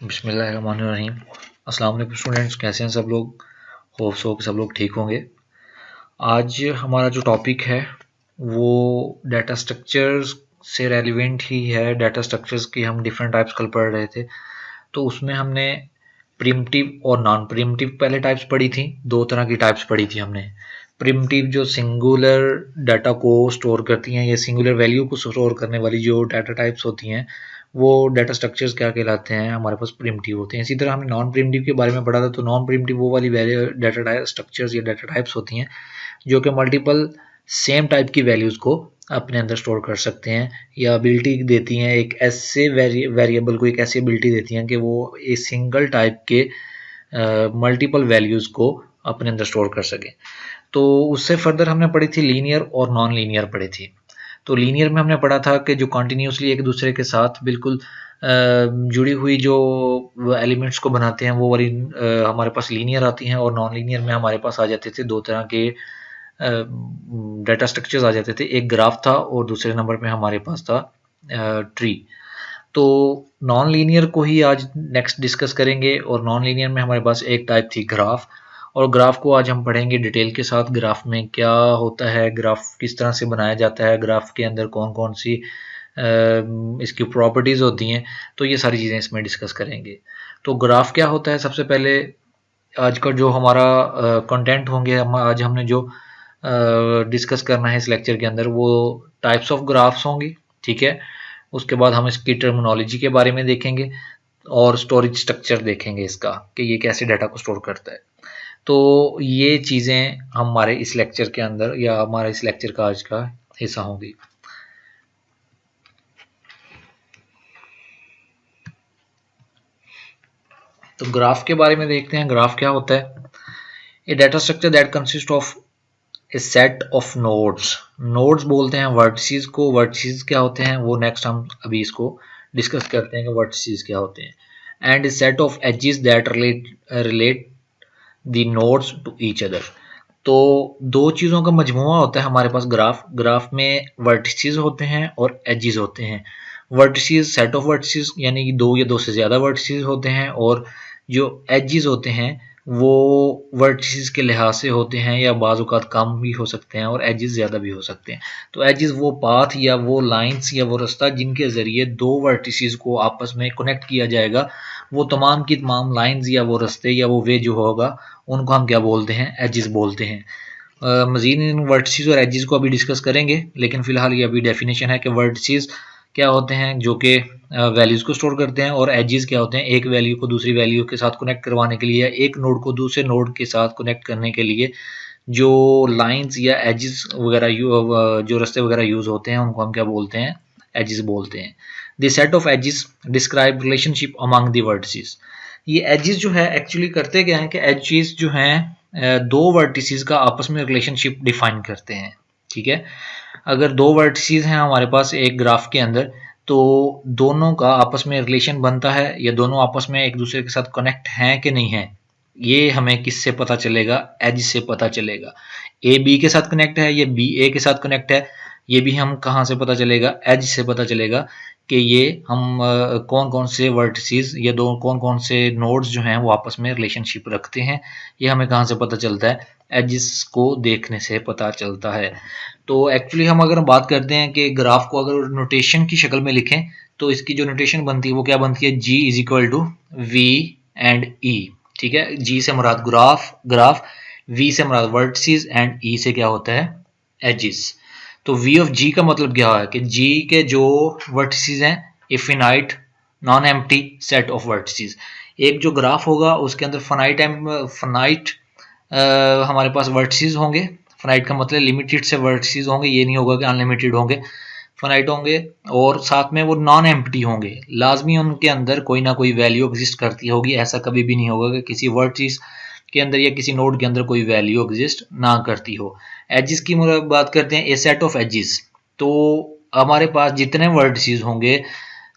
बिस्मिल्लाहिर्रहमानिर्रहीम। अस्सलाम वालेकुम स्टूडेंट्स, कैसे हैं सब लोग। होप सो कि सब लोग ठीक होंगे। आज हमारा जो टॉपिक है वो डाटा स्ट्रक्चर्स से रेलिवेंट ही है। डाटा स्ट्रक्चर्स की हम डिफरेंट टाइप्स कल पढ़ रहे थे, तो उसमें हमने प्रिमिटिव और नॉन प्रिमिटिव पहले टाइप्स पढ़ी थी। दो तरह की टाइप्स पढ़ी थी हमने। प्रिमिटिव जो सिंगुलर डाटा को स्टोर करती हैं या सिंगुलर वैल्यू को स्टोर करने वाली जो डाटा टाइप्स होती हैं वो डाटा स्ट्रक्चर्स क्या कहलाते हैं, हमारे पास प्रिमिटिव होते हैं। इसी तरह हमने नॉन प्रिमिटिव के बारे में पढ़ा था। तो नॉन प्रिमिटिव वो वाली डाटा स्ट्रक्चर्स या डाटा टाइप्स होती हैं जो कि मल्टीपल सेम टाइप की वैल्यूज़ को अपने अंदर स्टोर कर सकते हैं या एबिलिटी देती हैं, एक ऐसे वेरिएबल को एक ऐसी एबिलिटी देती हैं कि वो एक सिंगल टाइप के मल्टीपल वैल्यूज़ को अपने अंदर स्टोर कर सकें। तो उससे फर्दर हमने पढ़ी थी लीनियर और नॉन लीनियर पढ़ी थी। तो लीनियर में हमने पढ़ा था कि जो कॉन्टीन्यूसली एक दूसरे के साथ बिल्कुल जुड़ी हुई जो एलिमेंट्स को बनाते हैं वो वाली हमारे पास लीनियर आती हैं, और नॉन लीनियर में हमारे पास आ जाते थे दो तरह के डाटा स्ट्रक्चर्स आ जाते थे। एक ग्राफ था और दूसरे नंबर पे हमारे पास था ट्री। तो नॉन लीनियर को ही आज नेक्स्ट डिस्कस करेंगे, और नॉन लीनियर में हमारे पास एक टाइप थी ग्राफ, और ग्राफ को आज हम पढ़ेंगे डिटेल के साथ। ग्राफ में क्या होता है, ग्राफ किस तरह से बनाया जाता है, ग्राफ के अंदर कौन कौन सी इसकी प्रॉपर्टीज़ होती हैं, तो ये सारी चीज़ें इसमें डिस्कस करेंगे। तो ग्राफ क्या होता है, सबसे पहले आज का जो हमारा कंटेंट होंगे, आज हमने जो डिस्कस करना है इस लेक्चर के अंदर वो टाइप्स ऑफ ग्राफ्स होंगी, ठीक है। उसके बाद हम इसकी टर्मिनोलॉजी के बारे में देखेंगे और स्टोरेज स्ट्रक्चर देखेंगे इसका कि ये कैसे डाटा को स्टोर करता है। तो ये चीज़ें हमारे इस लेक्चर के अंदर या हमारे इस लेक्चर का आज का हिस्सा होंगी। तो ग्राफ के बारे में देखते हैं, ग्राफ क्या होता है। A data structure that consist of a set of nodes. Nodes बोलते हैं वर्टिसेस को। वर्टिसेस क्या होते हैं वो नेक्स्ट हम अभी इसको डिस्कस करते हैं कि वर्टिसेस क्या होते हैं। And a set of edges that relate the nodes to each other. तो दो चीज़ों का मजमुआ होता है हमारे पास ग्राफ। ग्राफ में वर्टिसेस होते हैं और एजेस होते हैं। वर्टिसेस सेट ऑफ वर्टिसेस यानी कि दो या दो से ज़्यादा वर्टिसेस होते हैं, और जो एजेस होते हैं वो वर्टिसेस के लिहाज से होते हैं या बाज़ औक़ात कम भी हो सकते हैं और एजेस ज़्यादा भी हो सकते हैं। तो एजेस वो पाथ या वो लाइंस या वो रास्ता जिनके ज़रिए दो वर्टिसेस को आपस में कनेक्ट किया जाएगा, वो तमाम की तमाम लाइंस या वो रास्ते या वो वे जो होगा उनको हम क्या बोलते हैं, एजेस बोलते हैं। मज़ीद इन वर्टिसेस और एजेस को अभी डिस्कस करेंगे, लेकिन फ़िलहाल ये अभी डेफिनेशन है कि वर्टिसेस क्या होते हैं जो कि वैल्यूज़ को स्टोर करते हैं, और एजेस क्या होते हैं एक वैल्यू को दूसरी वैल्यू के साथ कनेक्ट करवाने के लिए या एक नोड को दूसरे नोड के साथ कनेक्ट करने के लिए जो लाइंस या एजेस वगैरह जो रास्ते वगैरह यूज़ होते हैं उनको हम क्या बोलते हैं, एजेस बोलते हैं। The set of edges describe relationship among the vertices. ये एजेस जो है एक्चुअली करते क्या है कि एजेस जो हैं दो वर्टिसेस का आपस में रिलेशनशिप डिफाइन करते हैं, ठीक है। अगर दो वर्टिसेस हैं हमारे पास एक ग्राफ के अंदर, तो दोनों का आपस में रिलेशन बनता है या दोनों आपस में एक दूसरे के साथ कनेक्ट हैं कि नहीं है, ये हमें किससे पता चलेगा, एज से पता चलेगा। ए बी के साथ कनेक्ट है या बी ए के साथ कनेक्ट है, ये भी हम कहाँ से पता चलेगा, एज से पता चलेगा कि ये हम कौन कौन से वर्टिसेस या दो कौन कौन से नोड्स जो हैं वो आपस में रिलेशनशिप रखते हैं, ये हमें कहाँ से पता चलता है, एजेस को देखने से पता चलता है। तो एक्चुअली हम अगर बात करते हैं कि ग्राफ को अगर नोटेशन की शक्ल में लिखें तो इसकी जो नोटेशन बनती है वो क्या बनती है, G is equal to V and E, ठीक है। जी से मुराद ग्राफ, वी से मुराद वर्टिसेस एंड ई से क्या होता है, एजेस। तो वी ऑफ जी का मतलब क्या है कि जी के जो वर्टिसेस हैं ए finite non empty set of vertices. एक जो ग्राफ होगा उसके अंदर फनाइट हमारे पास वर्टिसेस होंगे। फाइनाइट का मतलब लिमिटेड से वर्टिसेस होंगे, ये नहीं होगा कि अनलिमिटेड होंगे, फाइनाइट होंगे, और साथ में वो नॉन एम्प्टी होंगे। लाजमी उनके अंदर कोई ना कोई वैल्यू एग्जिस्ट करती होगी, ऐसा कभी भी नहीं होगा कि किसी वर्टिस के अंदर या किसी नोड के अंदर कोई वैल्यू एग्जिस्ट ना करती हो। एजेस की बात करते हैं, ए सेट ऑफ एजेस। तो हमारे पास जितने वर्टिसेस होंगे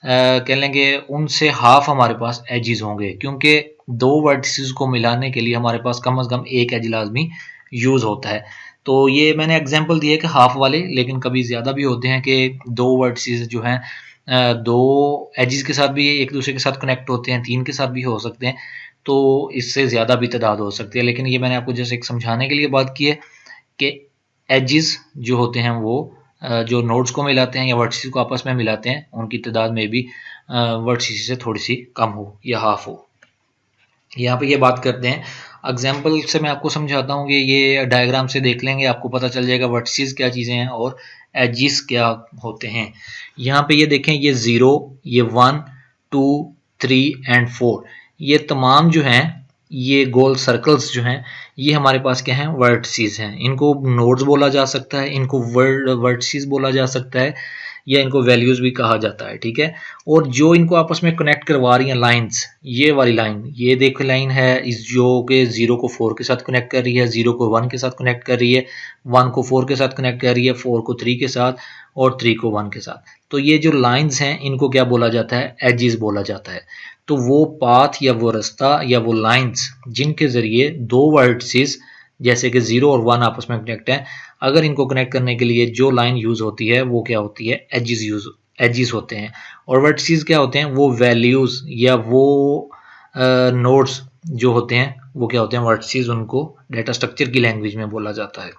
कह लेंगे उनसे हाफ हमारे पास एजेस होंगे, क्योंकि दो वर्टिसेस को मिलाने के लिए हमारे पास कम से कम एक एज लाजमी यूज़ होता है। तो ये मैंने एग्जांपल दिया कि हाफ वाले, लेकिन कभी ज़्यादा भी होते हैं कि दो वर्टिसेस जो हैं दो एजिस के साथ भी एक दूसरे के साथ कनेक्ट होते हैं, 3 के साथ भी हो सकते हैं, तो इससे ज़्यादा भी तादाद हो सकती है। लेकिन ये मैंने आपको जैसे एक समझाने के लिए बात की है कि एजिस जो होते हैं वो जो नोड्स को मिलाते हैं या वर्टिसेस को आपस में मिलाते हैं, उनकी तादाद में भी वर्टिसेस से थोड़ी सी कम हो या हाफ हो। यहाँ पे ये बात करते हैं, एग्जाम्पल से मैं आपको समझाता हूँ कि ये डायग्राम से देख लेंगे, आपको पता चल जाएगा वर्टिसेस क्या चीज़ें हैं और एजिस क्या होते हैं। यहाँ पे ये देखें, ये 0, ये 1, 2, 3 एंड 4, ये तमाम जो हैं, ये गोल सर्कल्स जो हैं, ये हमारे पास क्या हैं, वर्टिसेस हैं। इनको नोड्स बोला जा सकता है, इनको वर्टिसेस बोला जा सकता है, या इनको वैल्यूज भी कहा जाता है, ठीक है। और जो इनको आपस में कनेक्ट करवा रही हैं लाइंस, ये वाली लाइन, ये देखो लाइन है इस जो के 0 को 4 के साथ कनेक्ट कर रही है, 0 को 1 के साथ कनेक्ट कर रही है, 1 को 4 के साथ कनेक्ट कर रही है, 4 को 3 के साथ और 3 को 1 के साथ। तो ये जो लाइंस हैं इनको क्या बोला जाता है, एजिस बोला जाता है। तो वो पाथ या वो रास्ता या वो लाइंस जिनके जरिए दो वर्टिसेस जैसे कि 0 और 1 आपस में कनेक्ट है, अगर इनको कनेक्ट करने के लिए जो लाइन यूज होती है वो क्या होती है, एजिस होते हैं। और वर्टिसेस क्या होते हैं, वो वैल्यूज या वो नोड्स जो होते हैं वो क्या होते हैं, वर्टिसेस, उनको डेटा स्ट्रक्चर की लैंग्वेज में बोला जाता है।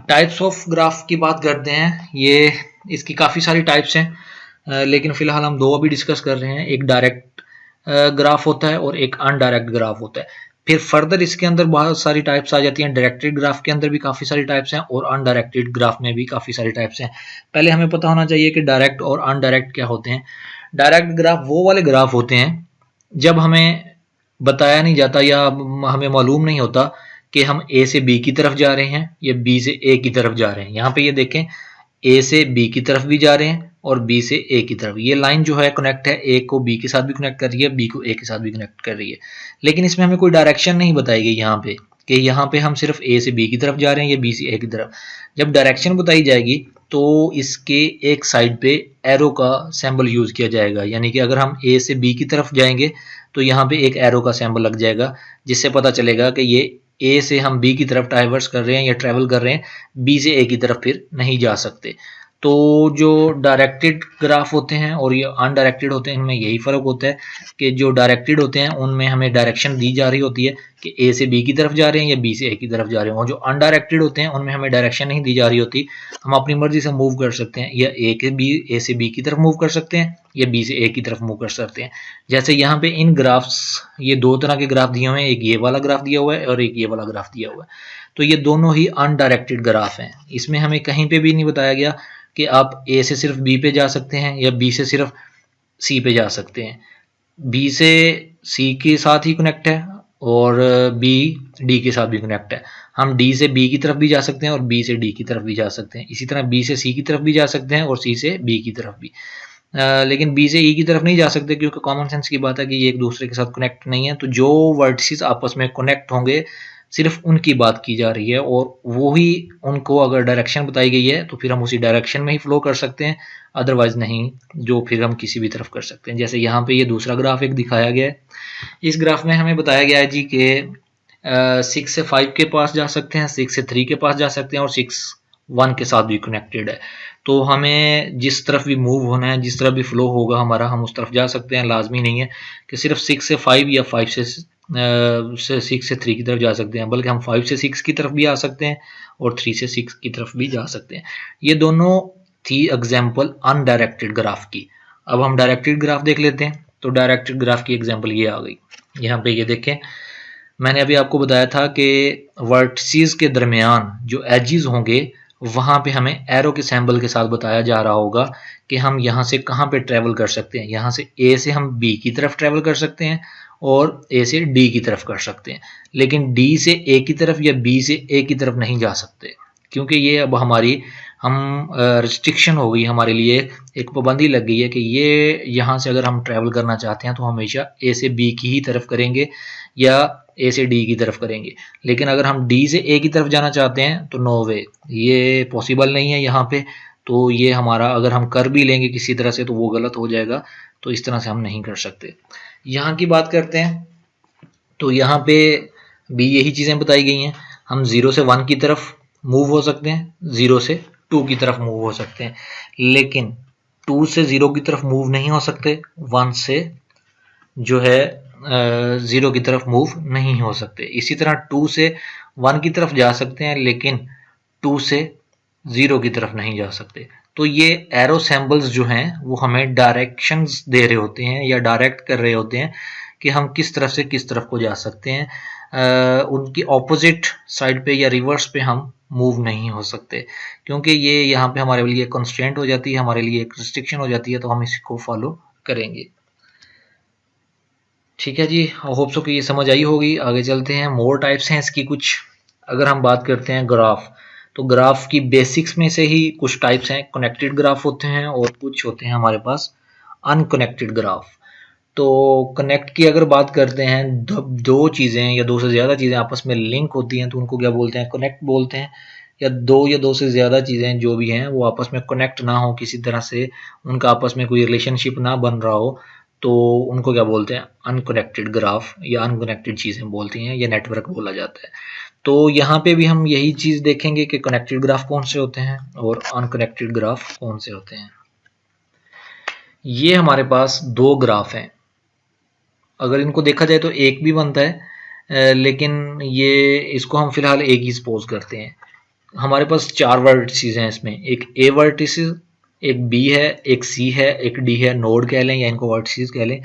टाइप्स ऑफ ग्राफ की बात करते हैं, ये इसकी काफ़ी सारी टाइप्स हैं, लेकिन फिलहाल हम दो अभी डिस्कस कर रहे हैं। एक डायरेक्ट ग्राफ होता है और एक अनडायरेक्ट ग्राफ होता है। फिर फर्दर इसके अंदर बहुत सारी टाइप्स आ जाती हैं, डायरेक्टेड ग्राफ के अंदर भी काफ़ी सारी टाइप्स हैं और अनडायरेक्टेड ग्राफ में भी काफ़ी सारी टाइप्स हैं। पहले हमें पता होना चाहिए कि डायरेक्ट और अनडायरेक्ट क्या होते हैं। डायरेक्ट ग्राफ वो वाले ग्राफ होते हैं जब हमें बताया नहीं जाता या हमें मालूम नहीं होता कि हम ए से बी की तरफ जा रहे हैं या बी से ए की तरफ जा रहे हैं। यहाँ पे ये देखें, ए से बी की तरफ भी जा रहे हैं और बी से ए की तरफ। ये लाइन जो है कनेक्ट है, ए को बी के साथ भी कनेक्ट कर रही है, बी को ए के साथ भी कनेक्ट कर रही है, लेकिन इसमें हमें कोई डायरेक्शन नहीं बताई गई यहाँ पे कि यहाँ पे हम सिर्फ ए से बी की तरफ जा रहे हैं या बी से ए की तरफ। जब डायरेक्शन बताई जाएगी तो इसके एक साइड पे एरो का सिंबल यूज किया जाएगा, यानी कि अगर हम ए से बी की तरफ जाएंगे तो यहाँ पे एक एरो का सिंबल लग जाएगा, जिससे पता चलेगा कि ये ए से हम बी की तरफ डाइवर्स कर रहे हैं या ट्रेवल कर रहे हैं, बी से ए की तरफ फिर नहीं जा सकते। तो जो डायरेक्टेड ग्राफ होते हैं और ये अनडायरेक्टेड होते हैं, इनमें यही फ़र्क होता है कि जो डायरेक्टेड होते हैं उनमें हमें डायरेक्शन दी जा रही होती है कि ए से बी की तरफ जा रहे हैं या बी से ए की तरफ जा रहे हैं, और जो अनडायरेक्टेड होते हैं उनमें हमें डायरेक्शन नहीं दी जा रही होती, हम अपनी मर्जी से मूव कर सकते हैं, या ए से बी की तरफ मूव कर सकते हैं या बी से ए की तरफ मूव कर सकते हैं। जैसे यहाँ पे इन ग्राफ्स, ये दो तरह के ग्राफ दिए हुए हैं, एक ये वाला ग्राफ दिया हुआ है और एक ये वाला ग्राफ दिया हुआ है। तो ये दोनों ही अनडायरेक्टेड ग्राफ हैं, इसमें हमें कहीं पे भी नहीं बताया गया कि आप ए से सिर्फ बी पे जा सकते हैं या बी से सिर्फ सी पे जा सकते हैं। बी से सी के साथ ही कनेक्ट है और बी डी के साथ भी कनेक्ट है। हम डी से बी की तरफ भी जा सकते हैं और बी से डी की तरफ भी जा सकते हैं, इसी तरह बी से सी की तरफ भी जा सकते हैं और सी से बी की तरफ भी। लेकिन बी से ई की तरफ नहीं जा सकते क्योंकि कॉमन सेंस की बात है कि ये एक दूसरे के साथ कनेक्ट नहीं है। तो जो वर्टिसेस आपस में कनेक्ट होंगे सिर्फ उनकी बात की जा रही है, और वो ही उनको अगर डायरेक्शन बताई गई है तो फिर हम उसी डायरेक्शन में ही फ्लो कर सकते हैं, अदरवाइज नहीं, जो फिर हम किसी भी तरफ कर सकते हैं। जैसे यहाँ पे ये दूसरा ग्राफ एक दिखाया गया है, इस ग्राफ में हमें बताया गया है जी कि 6 से 5 के पास जा सकते हैं, 6 से 3 के पास जा सकते हैं और 6 1 के साथ भी कनेक्टेड है। तो हमें जिस तरफ भी मूव होना है, जिस तरफ भी फ्लो होगा हमारा, हम उस तरफ जा सकते हैं। लाजमी नहीं है कि सिर्फ 6 से 5 या 5 से 6 से 3 की तरफ जा सकते हैं, बल्कि हम 5 से 6 की तरफ भी आ सकते हैं और 3 से 6 की तरफ भी जा सकते हैं। ये दोनों थी एग्जाम्पल अनडायरेक्टेड ग्राफ की। अब हम डायरेक्टेड ग्राफ देख लेते हैं। तो डायरेक्टेड ग्राफ की एग्जाम्पल ये आ गई, यहाँ पे ये देखें, मैंने अभी आपको बताया था कि वर्टिसेस के दरमियान जो एजिज होंगे वहाँ पे हमें एरो के सिंबल के साथ बताया जा रहा होगा कि हम यहाँ से कहाँ पे ट्रेवल कर सकते हैं। यहाँ से ए से हम बी की तरफ ट्रेवल कर सकते हैं और ए से डी की तरफ कर सकते हैं, लेकिन डी से ए की तरफ या बी से ए की तरफ नहीं जा सकते, क्योंकि ये अब हमारी रिस्ट्रिक्शन हो गई, हमारे लिए एक पाबंदी लग गई है कि ये यहाँ से अगर हम ट्रैवल करना चाहते हैं तो हमेशा ए से बी की ही तरफ करेंगे या ए से डी की तरफ करेंगे। लेकिन अगर हम डी से ए की तरफ जाना चाहते हैं तो नो वे, ये पॉसिबल नहीं है यहाँ पे। तो ये हमारा, अगर हम कर भी लेंगे किसी तरह से तो वो गलत हो जाएगा, तो इस तरह से हम नहीं कर सकते। यहाँ की बात करते हैं तो यहाँ पे भी यही चीज़ें बताई गई हैं, हम 0 से 1 की तरफ मूव हो सकते हैं, 0 से 2 की तरफ मूव हो सकते हैं, लेकिन 2 से 0 की तरफ मूव नहीं हो सकते, 1 से जो है 0 की तरफ मूव नहीं हो सकते। इसी तरह 2 से 1 की तरफ जा सकते हैं, लेकिन 2 से 0 की तरफ नहीं जा सकते। तो ये एरो सिंबल्स जो हैं वो हमें डायरेक्शंस दे रहे होते हैं या डायरेक्ट कर रहे होते हैं कि हम किस तरफ से किस तरफ को जा सकते हैं। उनकी ऑपोजिट साइड पे या रिवर्स पे हम मूव नहीं हो सकते, क्योंकि ये यहाँ पे हमारे लिए कंस्ट्रेंट हो जाती है, हमारे लिए एक रिस्ट्रिक्शन हो जाती है, तो हम इसको फॉलो करेंगे। ठीक है जी, होप सो कि ये समझ आई होगी। आगे चलते हैं, मोर टाइप्स हैं इसकी कुछ। अगर हम बात करते हैं ग्राफ, तो ग्राफ की बेसिक्स में से ही कुछ टाइप्स हैं। कनेक्टेड ग्राफ होते हैं और कुछ होते हैं हमारे पास अनकनेक्टेड ग्राफ। तो कनेक्ट की अगर बात करते हैं, दो चीज़ें या दो से ज़्यादा चीज़ें आपस में लिंक होती हैं तो उनको क्या बोलते हैं, कनेक्ट बोलते हैं। या दो से ज़्यादा चीज़ें जो भी हैं वो आपस में कनेक्ट ना हो, किसी तरह से उनका आपस में कोई रिलेशनशिप ना बन रहा हो, तो उनको क्या बोलते हैं, अनकनेक्टेड ग्राफ या अनकनेक्टेड चीज़ें बोलती हैं या नेटवर्क बोला जाता है। तो यहाँ पे भी हम यही चीज़ देखेंगे कि कनेक्टेड ग्राफ कौन से होते हैं और अनकनेक्टेड ग्राफ कौन से होते हैं। ये हमारे पास दो ग्राफ हैं। अगर इनको देखा जाए तो एक भी बनता है, लेकिन ये इसको हम फिलहाल एक ही सपोज करते हैं। हमारे पास चार वर्टिसेस हैं इसमें, एक ए वर्टिस, एक बी है, एक सी है, एक डी है। नोड कह लें या इनको वर्टिसेस कह लें।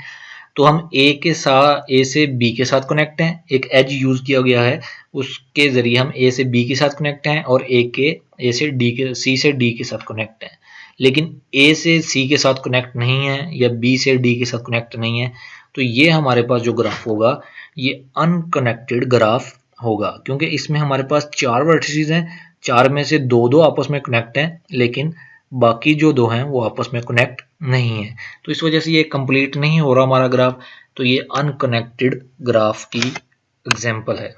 तो हम ए से बी के साथ कनेक्ट हैं, एक एज यूज किया गया है, उसके जरिए हम ए से बी के साथ कनेक्ट हैं, और ए से डी के सी से डी के साथ कनेक्ट हैं। लेकिन ए से सी के साथ कनेक्ट नहीं है या बी से डी के साथ कनेक्ट नहीं है, तो ये हमारे पास जो ग्राफ होगा ये अनकनेक्टेड ग्राफ होगा, क्योंकि इसमें हमारे पास चार वर्टिसेस हैं, चार में से दो दो आपस में कनेक्ट हैं, लेकिन बाकी जो दो हैं वो आपस में कनेक्ट नहीं है। तो इस वजह से ये कंप्लीट नहीं हो रहा हमारा ग्राफ। तो ये अनकनेक्टेड ग्राफ की एग्जांपल है।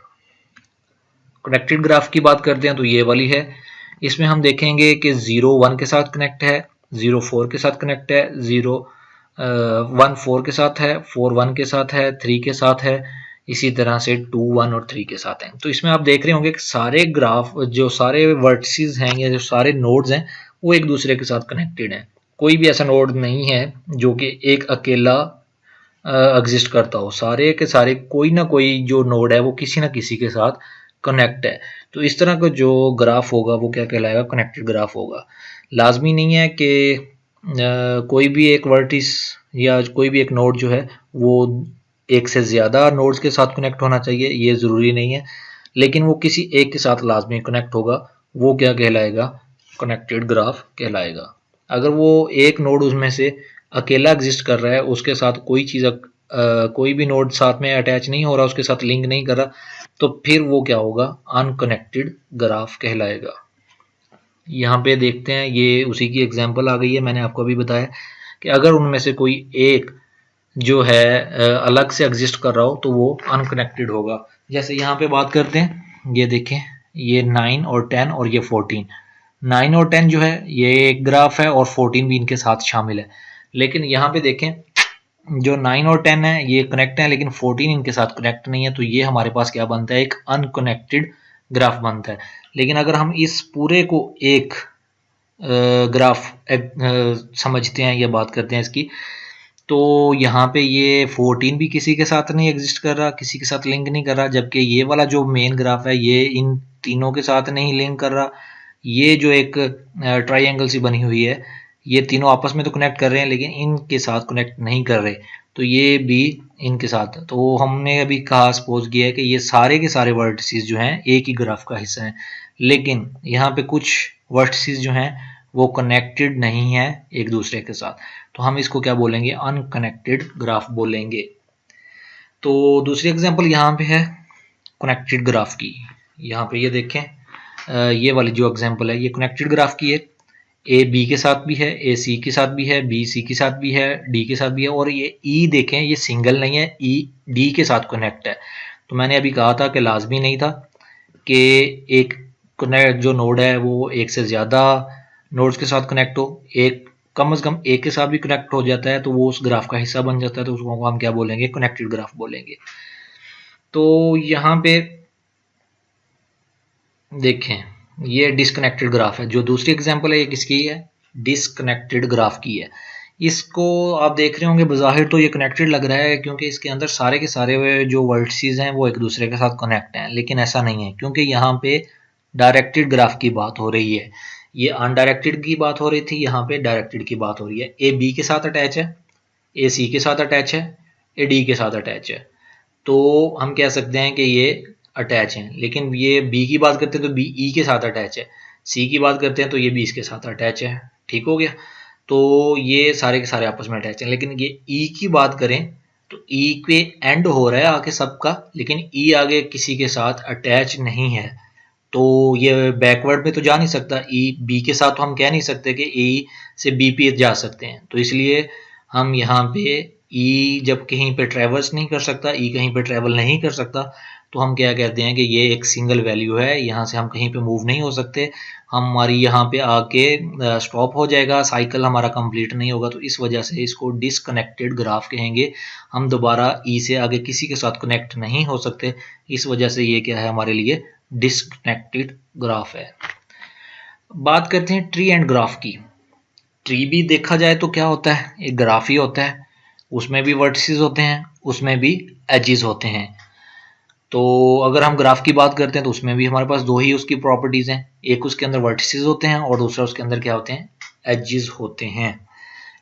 कनेक्टेड ग्राफ की बात करते हैं तो ये वाली है। इसमें हम देखेंगे कि 0 1 के साथ कनेक्ट है, 0 4 के साथ कनेक्ट है, 0 1 4 के साथ है, 4 1 के साथ है, 3 के साथ है, इसी तरह से 2 1 और 3 के साथ हैं। तो इसमें आप देख रहे होंगे कि सारे ग्राफ, जो सारे वर्टिसेस हैं या जो सारे नोड्स हैं, वो एक दूसरे के साथ कनेक्टेड हैं। कोई भी ऐसा नोड नहीं है जो कि एक अकेला एग्जिस्ट करता हो। सारे के सारे कोई ना कोई जो नोड है वो किसी ना किसी के साथ कनेक्ट है। तो इस तरह का जो ग्राफ होगा वो क्या कहलाएगा, कनेक्टेड ग्राफ होगा। लाजमी नहीं है कि कोई भी एक वर्टिस या कोई भी एक नोड जो है वो एक से ज़्यादा नोड्स के साथ कनेक्ट होना चाहिए, ये ज़रूरी नहीं है, लेकिन वो किसी एक के साथ लाजमी कनेक्ट होगा, वो क्या कहलाएगा, कनेक्टेड ग्राफ कहलाएगा। अगर वो एक नोड उसमें से अकेला एग्जिस्ट कर रहा है, उसके साथ कोई चीज़ कोई भी नोड साथ में अटैच नहीं हो रहा, उसके साथ लिंक नहीं कर रहा, तो फिर वो क्या होगा, अनकनेक्टेड ग्राफ कहलाएगा। यहाँ पे देखते हैं, ये उसी की एग्जांपल आ गई है। मैंने आपको अभी बताया कि अगर उनमें से कोई एक जो है अलग से एग्जिस्ट कर रहा हो तो वो अनकनेक्टेड होगा। जैसे यहाँ पे बात करते हैं, ये देखें, ये 9 और 10 और ये 14, 9 और 10 जो है ये एक ग्राफ है और 14 भी इनके साथ शामिल है। लेकिन यहाँ पे देखें, जो 9 और 10 है ये कनेक्ट है, लेकिन 14 इनके साथ कनेक्ट नहीं है, तो ये हमारे पास क्या बनता है, एक अनकनेक्टेड ग्राफ बनता है। लेकिन अगर हम इस पूरे को एक ग्राफ समझते हैं या बात करते हैं इसकी, तो यहाँ पे ये 14 भी किसी के साथ नहीं एग्जिस्ट कर रहा, किसी के साथ लिंक नहीं कर रहा, जबकि ये वाला जो मेन ग्राफ है ये इन तीनों के साथ नहीं लिंक कर रहा। ये जो एक ट्राइंगल सी बनी हुई है, ये तीनों आपस में तो कनेक्ट कर रहे हैं लेकिन इनके साथ कनेक्ट नहीं कर रहे, तो ये भी इनके साथ। तो हमने अभी कहा, सपोज किया है कि ये सारे के सारे वर्टिसेस जो हैं एक ही ग्राफ का हिस्सा हैं, लेकिन यहाँ पे कुछ वर्टिसेस जो हैं वो कनेक्टेड नहीं है एक दूसरे के साथ, तो हम इसको क्या बोलेंगे, अनकनेक्टेड ग्राफ बोलेंगे। तो दूसरी एग्जांपल यहाँ पे है कनेक्टेड ग्राफ की। यहाँ पे ये देखें, ये वाली जो एग्जांपल है ये कनेक्टेड ग्राफ की है। ए बी के साथ भी है, ए सी के साथ भी है, बी सी के साथ भी है, डी के साथ भी है, और ये ई देखें, ये सिंगल नहीं है, ई डी के साथ कनेक्ट है। तो मैंने अभी कहा था कि लाजमी नहीं था कि एक कनेक्ट जो नोड है वो एक से ज़्यादा नोड्स के साथ कनेक्ट हो, एक कम से कम एक के साथ भी कनेक्ट हो जाता है तो वो उस ग्राफ का हिस्सा बन जाता है, तो उसको हम क्या बोलेंगे, कनेक्टेड ग्राफ बोलेंगे। तो यहाँ पे देखें, ये डिसकनेक्टेड ग्राफ है। जो दूसरी एग्जांपल है ये किसकी है, डिसकनेक्टेड ग्राफ की है। इसको आप देख रहे होंगे बज़ाहिर तो ये कनेक्टेड लग रहा है क्योंकि इसके अंदर सारे के सारे जो वर्टिसेस हैं वो एक दूसरे के साथ कनेक्ट हैं, लेकिन ऐसा नहीं है क्योंकि यहाँ पे डायरेक्टेड ग्राफ की बात हो रही है। ये अनडायरेक्टेड की बात हो रही थी, यहाँ पे डायरेक्टेड की बात हो रही है। ए बी के साथ अटैच है, ए सी के साथ अटैच है, ए डी के साथ अटैच है, तो हम कह सकते हैं कि ये अटैच हैं। लेकिन ये बी की बात करते हैं तो बी ई के साथ अटैच है, सी की बात करते हैं तो ये बी इसके साथ अटैच है। ठीक हो गया, तो ये सारे के सारे आपस में अटैच हैं। लेकिन ये ई की बात करें तो ई के एंड हो रहा है आगे सबका, लेकिन ई आगे किसी के साथ अटैच नहीं है, तो ये बैकवर्ड में तो जा नहीं सकता। ई बी के साथ तो हम कह नहीं सकते कि ई से बी पे जा सकते हैं, तो इसलिए हम यहाँ पे ई जब कहीं पे ट्रेवल्स नहीं कर सकता, ई कहीं पे ट्रेवल नहीं कर सकता, तो हम क्या कहते हैं कि ये एक सिंगल वैल्यू है, यहाँ से हम कहीं पे मूव नहीं हो सकते, हमारी यहाँ पे आके स्टॉप हो जाएगा, साइकिल हमारा कंप्लीट नहीं होगा, तो इस वजह से इसको डिसकनेक्टेड ग्राफ कहेंगे। हम दोबारा ई से आगे किसी के साथ कनेक्ट नहीं हो सकते, इस वजह से ये क्या है हमारे लिए डिसकनेक्टेड ग्राफ है। बात करते हैं ट्री एंड ग्राफ की। ट्री भी देखा जाए तो क्या होता है, एक ग्राफ ही होता है, उसमें भी वर्टिसेस होते हैं, उसमें भी एजेस होते हैं। तो अगर हम ग्राफ की बात करते हैं तो उसमें भी हमारे पास दो ही उसकी प्रॉपर्टीज हैं, एक उसके अंदर वर्टिसेस होते हैं और दूसरा उसके अंदर क्या होते हैं, एजेस होते हैं।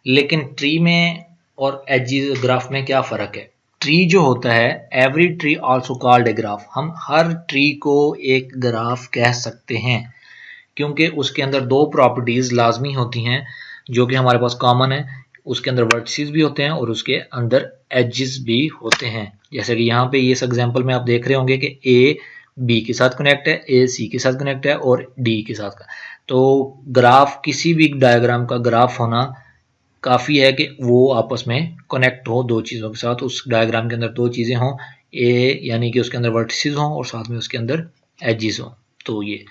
लेकिन ट्री में और एजेस ग्राफ में क्या फ़र्क है? ट्री जो होता है, every tree also called a graph, हम हर ट्री को एक ग्राफ कह सकते हैं क्योंकि उसके अंदर दो प्रॉपर्टीज लाजमी होती हैं जो कि हमारे पास कॉमन है। उसके अंदर वर्टिसेस भी होते हैं और उसके अंदर एजेस भी होते हैं। जैसे कि यहाँ पे इस एग्जांपल में आप देख रहे होंगे कि ए बी के साथ कनेक्ट है, ए सी के साथ कनेक्ट है और डी के साथ का। तो ग्राफ, किसी भी डायग्राम का ग्राफ होना काफ़ी है कि वो आपस में कनेक्ट हो दो चीज़ों के साथ, उस डायग्राम के अंदर दो चीज़ें हों, ए यानी कि उसके अंदर वर्टिसेस हों और साथ में उसके अंदर एजेस हों, तो ये।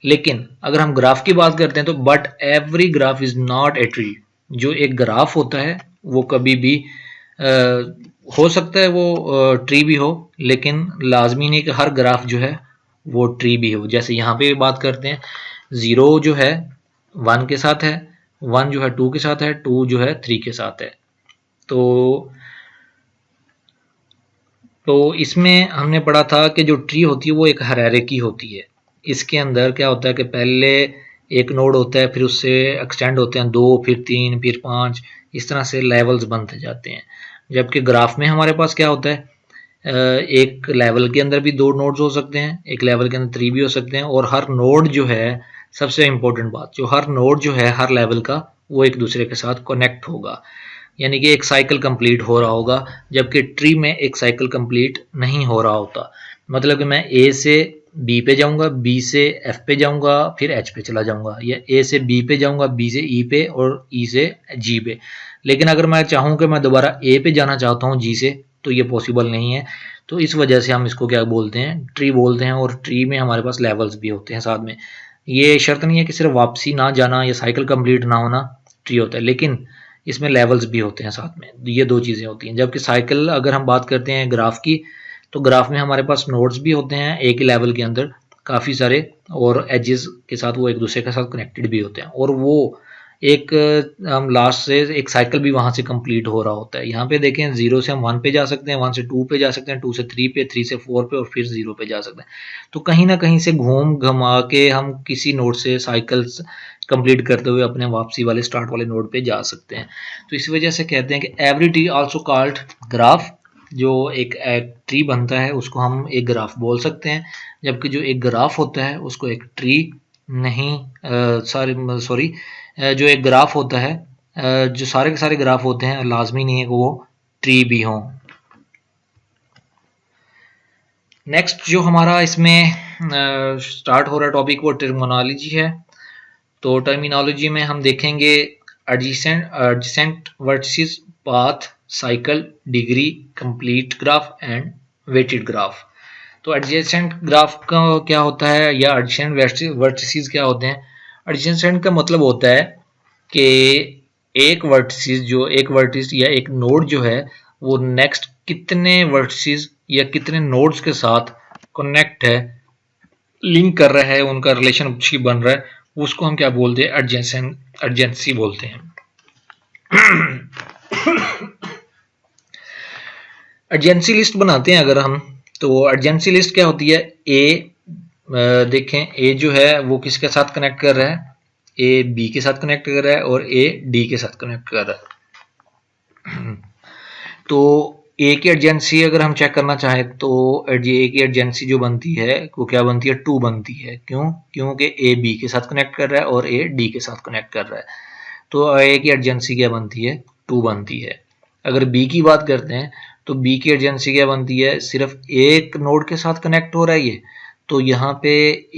लेकिन अगर हम ग्राफ की बात करते हैं तो but every graph is not a tree, जो एक ग्राफ होता है वो कभी भी हो सकता है वो ट्री भी हो, लेकिन लाजमी नहीं कि हर ग्राफ जो है वो ट्री भी हो। जैसे यहाँ पे बात करते हैं, 0 जो है 1 के साथ है, 1 जो है 2 के साथ है, 2 जो है 3 के साथ है। तो इसमें हमने पढ़ा था कि जो ट्री होती है वो एक हायरार्की होती है। इसके अंदर क्या होता है कि पहले एक नोड होता है, फिर उससे एक्सटेंड होते हैं 2, फिर 3, फिर 5, इस तरह से लेवल्स बनते जाते हैं। जबकि ग्राफ में हमारे पास क्या होता है, एक लेवल के अंदर भी 2 नोड्स हो सकते हैं, एक लेवल के अंदर 3 भी हो सकते हैं, और हर नोड जो है, सबसे इम्पोर्टेंट बात, जो हर नोड जो है हर लेवल का वो एक दूसरे के साथ कनेक्ट होगा, यानी कि एक साइकिल कंप्लीट हो रहा होगा। जबकि ट्री में एक साइकिल कंप्लीट नहीं हो रहा होता। मतलब कि मैं ए से बी पे जाऊंगा, बी से एफ पे जाऊंगा, फिर एच पे चला जाऊंगा, या ए से बी पे जाऊंगा, बी से ई पे और ई से जी पे। लेकिन अगर मैं चाहूँ कि मैं दोबारा ए पे जाना चाहता हूँ जी से, तो ये पॉसिबल नहीं है। तो इस वजह से हम इसको क्या बोलते हैं, ट्री बोलते हैं। और ट्री में हमारे पास लेवल्स भी होते हैं साथ में। ये शर्त नहीं है कि सिर्फ वापसी ना जाना या साइकिल कंप्लीट ना होना ट्री होता है, लेकिन इसमें लेवल्स भी होते हैं साथ में, ये दो चीज़ें होती हैं। जबकि साइकिल अगर हम बात करते हैं ग्राफ की, तो ग्राफ में हमारे पास नोड्स भी होते हैं एक ही लेवल के अंदर काफ़ी सारे, और एजेस के साथ वो एक दूसरे के साथ कनेक्टेड भी होते हैं, और वो एक हम लास्ट से एक साइकिल भी वहाँ से कंप्लीट हो रहा होता है। यहाँ पे देखें, 0 से हम 1 पे जा सकते हैं, 1 से 2 पे जा सकते हैं, 2 से 3 पे, 3 से 4 पे, और फिर 0 पे जा सकते हैं। तो कहीं ना कहीं से घूम घुमा के हम किसी नोड से साइकिल्स कंप्लीट करते हुए अपने वापसी वाले स्टार्ट वाले नोड पे जा सकते हैं। तो इस वजह से कहते हैं कि every tree also called graph, जो एक ट्री बनता है उसको हम एक ग्राफ बोल सकते हैं, जबकि जो एक ग्राफ होता है उसको एक ट्री नहीं, सॉरी जो एक ग्राफ होता है, जो सारे के सारे ग्राफ होते हैं लाजमी नहीं है कि वो ट्री भी हों। नेक्स्ट जो हमारा इसमें स्टार्ट हो रहा टॉपिक वो टर्मिनोलॉजी है। तो टर्मिनोलॉजी में हम देखेंगे adjacent vertices, path, cycle, degree, complete graph and weighted graph. तो एडजेसेंट ग्राफ का क्या होता है, या एडजेसेंट वर्टिसेस क्या होते हैं? एडजेसेंट का मतलब होता है कि एक वर्टिस या एक नोड जो है वो नेक्स्ट कितने वर्टिसेस या कितने नोड्स के साथ कनेक्ट है, लिंक कर रहा है, उनका रिलेशनशिप बन रहा है, उसको हम क्या बोलते हैं, अर्जेंसी बोलते हैं। अर्जेंसी लिस्ट बनाते हैं अगर हम, तो अर्जेंसी लिस्ट क्या होती है, ए देखें, ए जो है वो किसके साथ कनेक्ट कर रहा है, ए बी के साथ कनेक्ट कर रहा है और ए डी के साथ कनेक्ट कर रहा है। तो ए की अर्जेंसी अगर हम चेक करना चाहें तो ए की अर्जेंसी जो बनती है वो क्या बनती है, 2 बनती है। क्यों? क्योंकि ए बी के साथ कनेक्ट कर रहा है और ए डी के साथ कनेक्ट कर रहा है, तो ए की अर्जेंसी क्या बनती है, 2 बनती है। अगर बी की बात करते हैं तो बी की अर्जेंसी क्या बनती है, सिर्फ एक नोड के साथ कनेक्ट हो रहा है ये, तो यहाँ पे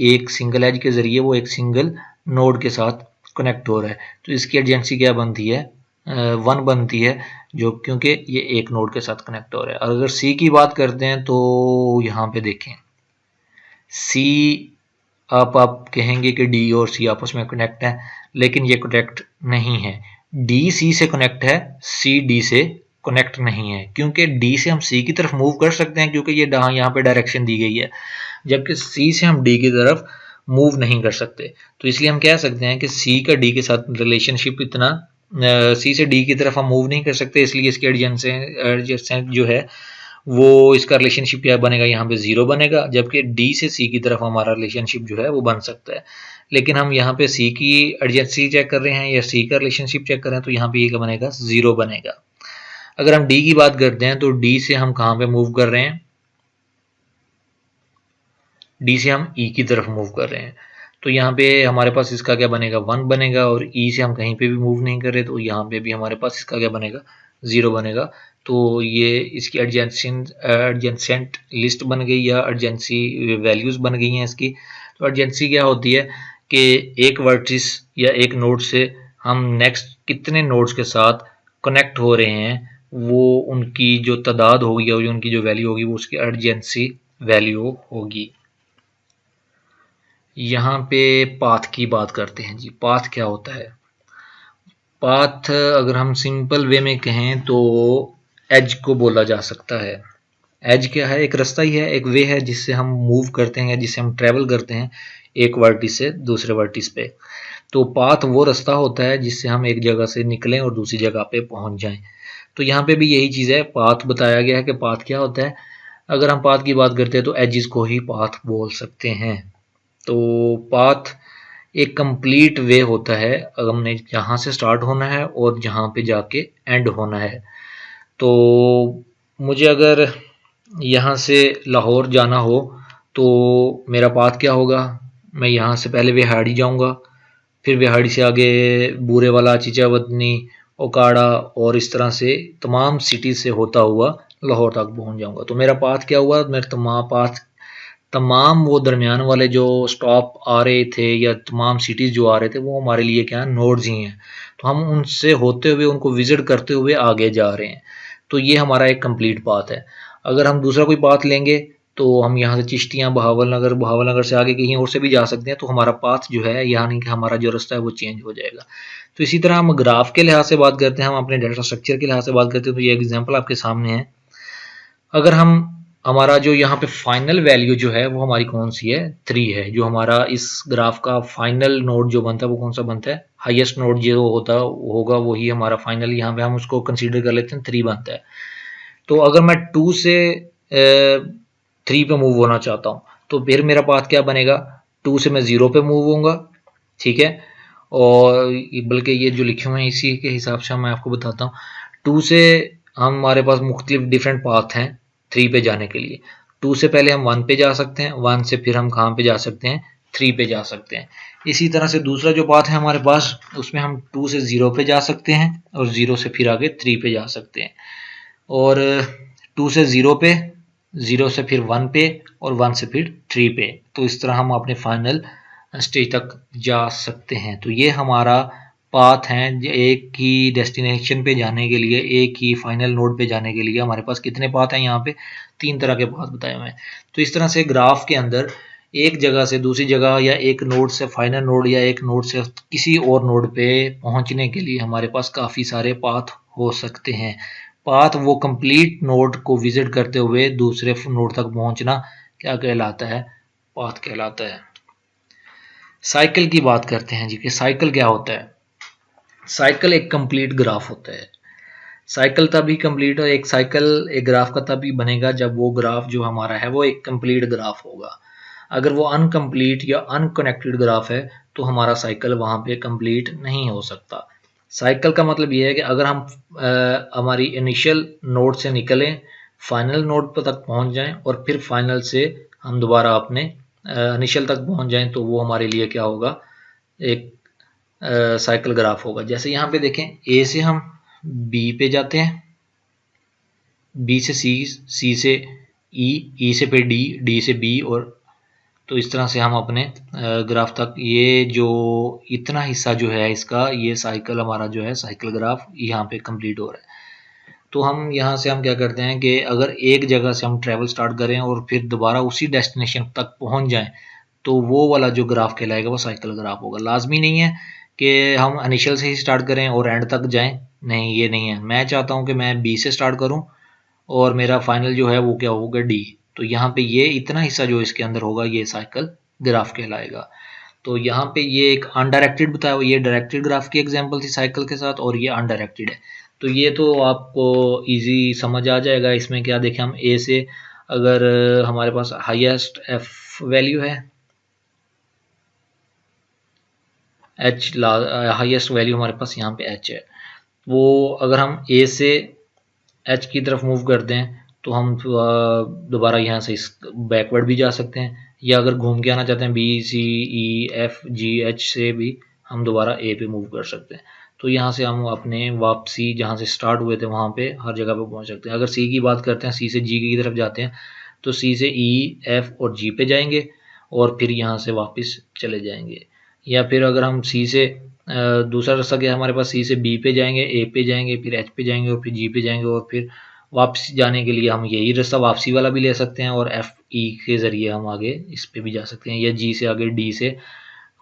एक सिंगल एज के जरिए वो एक सिंगल नोड के साथ कनेक्ट हो रहा है, तो इसकी अर्जेंसी क्या बनती है, 1 बनती है, जो क्योंकि ये एक नोड के साथ कनेक्ट हो रहा है। और अगर सी की बात करते हैं तो यहाँ पे देखें, सी आप कहेंगे कि डी और सी आपस में कनेक्ट है, लेकिन ये कनेक्ट नहीं है। डी सी से कनेक्ट है, सी डी से कनेक्ट नहीं है, क्योंकि डी से हम सी की तरफ मूव कर सकते हैं क्योंकि ये यहाँ पे डायरेक्शन दी गई है, जबकि सी से हम डी की तरफ मूव नहीं कर सकते। तो इसलिए हम कह सकते हैं कि सी का डी के साथ रिलेशनशिप इतना, सी से डी की तरफ हम मूव नहीं कर सकते, इसलिए इसकी एडजेसेंट जो है वो इसका रिलेशनशिप क्या बनेगा, यहाँ पे 0 बनेगा, जबकि डी से सी की तरफ हमारा रिलेशनशिप जो है वो बन सकता है। लेकिन हम यहाँ पे सी की एडजेंसी चेक कर रहे हैं या सी का रिलेशनशिप चेक कर रहे हैं, तो यहाँ पे ये क्या बनेगा, 0 बनेगा। अगर हम डी की बात करते हैं तो डी से हम कहाँ पे मूव कर रहे हैं, डी से हम ई की तरफ मूव कर रहे हैं, तो यहाँ पे हमारे पास इसका क्या बनेगा, 1 बनेगा। और ई से हम कहीं पे भी मूव नहीं कर रहे, तो यहाँ पे भी हमारे पास इसका क्या बनेगा, 0 बनेगा। तो ये इसकी एडजेंसेंट लिस्ट बन गई या अर्जेंसी वैल्यूज बन गई हैं इसकी। तो अर्जेंसी क्या होती है कि एक वर्टिस या एक नोड से हम नेक्स्ट कितने नोड्स के साथ कनेक्ट हो रहे हैं, वो उनकी जो तादाद होगी या उनकी जो वैल्यू होगी वो उसकी अर्जेंसी वैल्यू होगी। यहाँ पे पाथ की बात करते हैं जी। पाथ क्या होता है, पाथ अगर हम सिंपल वे में कहें तो एज को बोला जा सकता है। एज क्या है, एक रास्ता ही है, एक वे है जिससे हम मूव करते हैं, जिससे हम ट्रेवल करते हैं एक वर्टिस से दूसरे वर्टिस पे। तो पाथ वो रास्ता होता है जिससे हम एक जगह से निकलें और दूसरी जगह पे पहुंच जाएं। तो यहाँ पे भी यही चीज़ है, पाथ बताया गया है कि पाथ क्या होता है। अगर हम पाथ की बात करते हैं तो एजिस को ही पाथ बोल सकते हैं। तो पाथ एक कंप्लीट वे होता है, अगर हमने जहाँ से स्टार्ट होना है और जहाँ पे जाके एंड होना है। तो मुझे अगर यहाँ से लाहौर जाना हो तो मेरा पाथ क्या होगा, मैं यहाँ से पहले बिहाड़ी जाऊँगा, फिर बिहाड़ी से आगे बूरे वाला, चिचावतनी, ओकाड़ा और इस तरह से तमाम सिटी से होता हुआ लाहौर तक पहुँच जाऊँगा। तो मेरा पाथ क्या हुआ, मेरा तमाम वो दरमियान वाले जो स्टॉप आ रहे थे या तमाम सिटीज़ जो आ रहे थे वो हमारे लिए क्या नोड्स ही हैं। तो हम उनसे होते हुए उनको विजिट करते हुए आगे जा रहे हैं, तो ये हमारा एक कंप्लीट पाथ है। अगर हम दूसरा कोई पाथ लेंगे तो हम यहाँ से चिश्तियाँ, बहावलनगर से आगे कहीं और से भी जा सकते हैं, तो हमारा पाथ जो है यानी कि हमारा जो रास्ता है वो चेंज हो जाएगा। तो इसी तरह हम ग्राफ के लिहाज से बात करते हैं, हम अपने डाटा स्ट्रक्चर के लिहाज से बात करते हैं, तो ये एग्जाम्पल आपके सामने है। अगर हम हमारा जो यहाँ पे फाइनल वैल्यू जो है वो हमारी कौन सी है, 3 है। जो हमारा इस ग्राफ का फाइनल नोड जो बनता है वो कौन सा बनता है, हाईएस्ट नोड जो होगा वही हमारा फाइनल, यहाँ पे हम उसको कंसीडर कर लेते हैं 3 बनता है। तो अगर मैं 2 से 3 पे मूव होना चाहता हूँ तो फिर मेरा पाथ क्या बनेगा, 2 से मैं 0 पे मूव होऊंगा, ठीक है। और बल्कि ये जो लिखे हुए हैं इसी के हिसाब से मैं आपको बताता हूँ। 2 से हमारे पास मुख्तलिफ डिफरेंट पाथ हैं 3 पे जाने के लिए। 2 से पहले हम 1 पे जा सकते हैं, 1 से फिर हम कहाँ पे जा सकते हैं, 3 पे जा सकते हैं। इसी तरह से दूसरा जो पाथ है हमारे पास, उसमें हम 2 से 0 पे जा सकते हैं और 0 से फिर आगे 3 पे जा सकते हैं, और 2 से 0 पे, 0 से फिर 1 पे और 1 से फिर 3 पे। तो इस तरह हम अपने फाइनल स्टेज तक जा सकते हैं। तो ये हमारा पाथ हैं, एक ही डेस्टिनेशन पे जाने के लिए, एक ही फाइनल नोड पे जाने के लिए हमारे पास कितने पाथ हैं, यहाँ पे 3 तरह के पाथ बताए हुए हैं। तो इस तरह से ग्राफ के अंदर एक जगह से दूसरी जगह या एक नोड से फाइनल नोड या एक नोड से किसी और नोड पे पहुंचने के लिए हमारे पास काफ़ी सारे पाथ हो सकते हैं। पाथ वो कंप्लीट नोड को विजिट करते हुए दूसरे नोड तक पहुंचना क्या कहलाता है, पाथ कहलाता है। साइकिल की बात करते हैं जी कि साइकिल क्या होता है। साइकिल एक कंप्लीट ग्राफ होता है। साइकिल तभी कंप्लीट हो, एक साइकिल एक ग्राफ का तभी बनेगा जब वो ग्राफ जो हमारा है वो एक कंप्लीट ग्राफ होगा। अगर वो अनकंप्लीट या अनकनेक्टेड ग्राफ है तो हमारा साइकिल वहां पे कंप्लीट नहीं हो सकता। साइकिल का मतलब ये है कि अगर हम हमारी इनिशियल नोड से निकलें, फाइनल नोड पर तक पहुंच जाएं और फिर फाइनल से हम दोबारा अपने इनिशियल तक पहुंच जाएं तो वो हमारे लिए क्या होगा, एक साइकिल ग्राफ होगा। जैसे यहाँ पे देखें, ए से हम बी पे जाते हैं, बी से सी, सी से ई, ई से फिर डी, डी से बी, और तो इस तरह से हम अपने ग्राफ तक, ये जो इतना हिस्सा जो है इसका, ये साइकिल हमारा जो है साइकिल ग्राफ यहाँ पे कंप्लीट हो रहा है। तो हम यहाँ से हम क्या करते हैं कि अगर एक जगह से हम ट्रैवल स्टार्ट करें और फिर दोबारा उसी डेस्टिनेशन तक पहुँच जाएं तो वो वाला जो ग्राफ कहलाएगा वो साइकिल ग्राफ होगा। लाजमी नहीं है कि हम इनिशियल से ही स्टार्ट करें और एंड तक जाएं, नहीं ये नहीं है। मैं चाहता हूं कि मैं बी से स्टार्ट करूं और मेरा फाइनल जो है वो क्या होगा, डी। तो यहाँ पे ये इतना हिस्सा जो इसके अंदर होगा ये साइकिल ग्राफ कहलाएगा। तो यहाँ पे ये एक अनडायरेक्टेड बताया हुआ, ये डायरेक्टेड ग्राफ की एग्जांपल थी साइकिल के साथ, और ये अनडायरेक्टेड है। तो ये तो आपको इजी समझ आ जाएगा। इसमें क्या देखें, हम ए से अगर हमारे पास हाईएस्ट एफ वैल्यू है, एच हाईएस्ट वैल्यू हमारे पास यहाँ पे एच है, वो अगर हम ए से एच की तरफ मूव करते हैं तो हम दोबारा यहाँ से इस बैकवर्ड भी जा सकते हैं, या अगर घूम के आना चाहते हैं B C E F G H से भी हम दोबारा ए पे मूव कर सकते हैं। तो यहाँ से हम अपने वापसी जहाँ से स्टार्ट हुए थे वहाँ पे हर जगह पे पहुँच सकते हैं। अगर सी की बात करते हैं, सी से जी की तरफ जाते हैं तो सी से ई एफ और जी पे जाएंगे और फिर यहाँ से वापस चले जाएंगे। या फिर अगर हम सी से दूसरा रास्ता क्या है हमारे पास, सी से बी पे जाएंगे, ए पे जाएंगे, फिर एच पे जाएंगे और फिर जी पे जाएंगे, और फिर वापस जाने के लिए हम यही रास्ता वापसी वाला भी ले सकते हैं और एफ ई के ज़रिए हम आगे इस पे भी जा सकते हैं, या जी से आगे डी से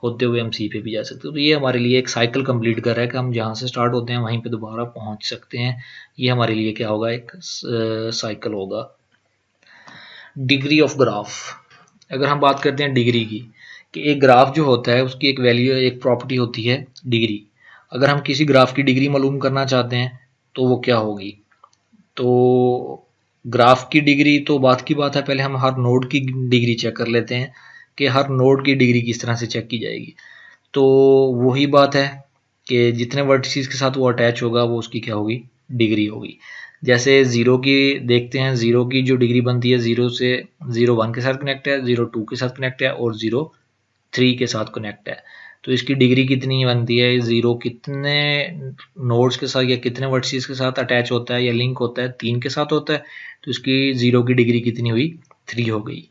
होते हुए हम सी पे भी जा सकते हैं। तो ये हमारे लिए एक साइकिल कंप्लीट कर रहा है कि हम जहाँ से स्टार्ट होते हैं वहीं पे दोबारा पहुँच सकते हैं। ये हमारे लिए क्या होगा, एक साइकिल होगा। डिग्री ऑफ ग्राफ, अगर हम बात करते हैं डिग्री की, कि एक ग्राफ जो होता है उसकी एक वैल्यू, एक प्रॉपर्टी होती है डिग्री। अगर हम किसी ग्राफ की डिग्री मालूम करना चाहते हैं तो वो क्या होगी, तो ग्राफ की डिग्री तो बात की बात है, पहले हम हर नोड की डिग्री चेक कर लेते हैं कि हर नोड की डिग्री किस तरह से चेक की जाएगी। तो वही बात है कि जितने वर्टिसेस के साथ वो अटैच होगा वो उसकी क्या होगी, डिग्री होगी। जैसे ज़ीरो की देखते हैं, ज़ीरो की जो डिग्री बनती है, ज़ीरो से 0 1 के साथ कनेक्ट है, 0 2 के साथ कनेक्ट है और 0 3 के साथ कनेक्ट है। तो इसकी डिग्री कितनी बनती है, ज़ीरो कितने नोड्स के साथ या कितने वर्टिसेस के साथ अटैच होता है या लिंक होता है, 3 के साथ होता है, तो इसकी ज़ीरो की डिग्री कितनी हुई, 3 हो गई।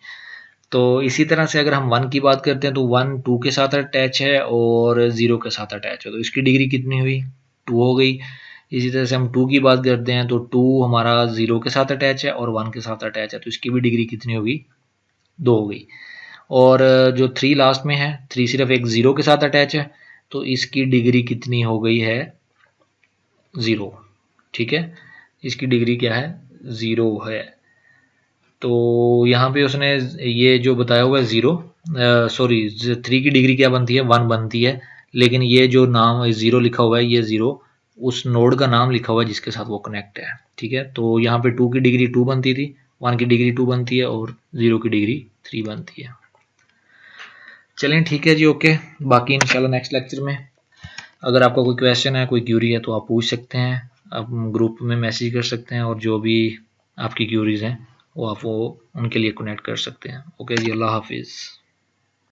तो इसी तरह से अगर हम 1 की बात करते हैं तो 1 2 के साथ अटैच है और 0 के साथ अटैच है, तो इसकी डिग्री कितनी हुई, 2 हो गई। इसी तरह से हम 2 की बात करते हैं तो 2 हमारा 0 के साथ अटैच है और 1 के साथ अटैच है, तो इसकी भी डिग्री कितनी होगी, 2 हो गई। और जो 3 लास्ट में है, 3 सिर्फ एक 0 के साथ अटैच है, तो इसकी डिग्री कितनी हो गई है, 0। ठीक है, इसकी डिग्री क्या है, 0 है। तो यहाँ पे उसने ये जो बताया हुआ है 0, सॉरी 3 की डिग्री क्या बनती है, 1 बनती है, लेकिन ये जो नाम 0 लिखा हुआ है, ये 0 उस नोड का नाम लिखा हुआ है जिसके साथ वो कनेक्ट है। ठीक है, तो यहाँ पे 2 की डिग्री 2 बनती थी, 1 की डिग्री 2 बनती है और 0 की डिग्री 3 बनती है। चलें ठीक है जी, ओके। बाकी इंशाल्लाह नेक्स्ट लेक्चर में अगर आपका कोई क्वेश्चन है, कोई क्यूरी है तो आप पूछ सकते हैं, आप ग्रुप में मैसेज कर सकते हैं और जो भी आपकी क्यूरीज हैं वो आप उनके लिए कनेक्ट कर सकते हैं। ओके जी, अल्लाह हाफिज़।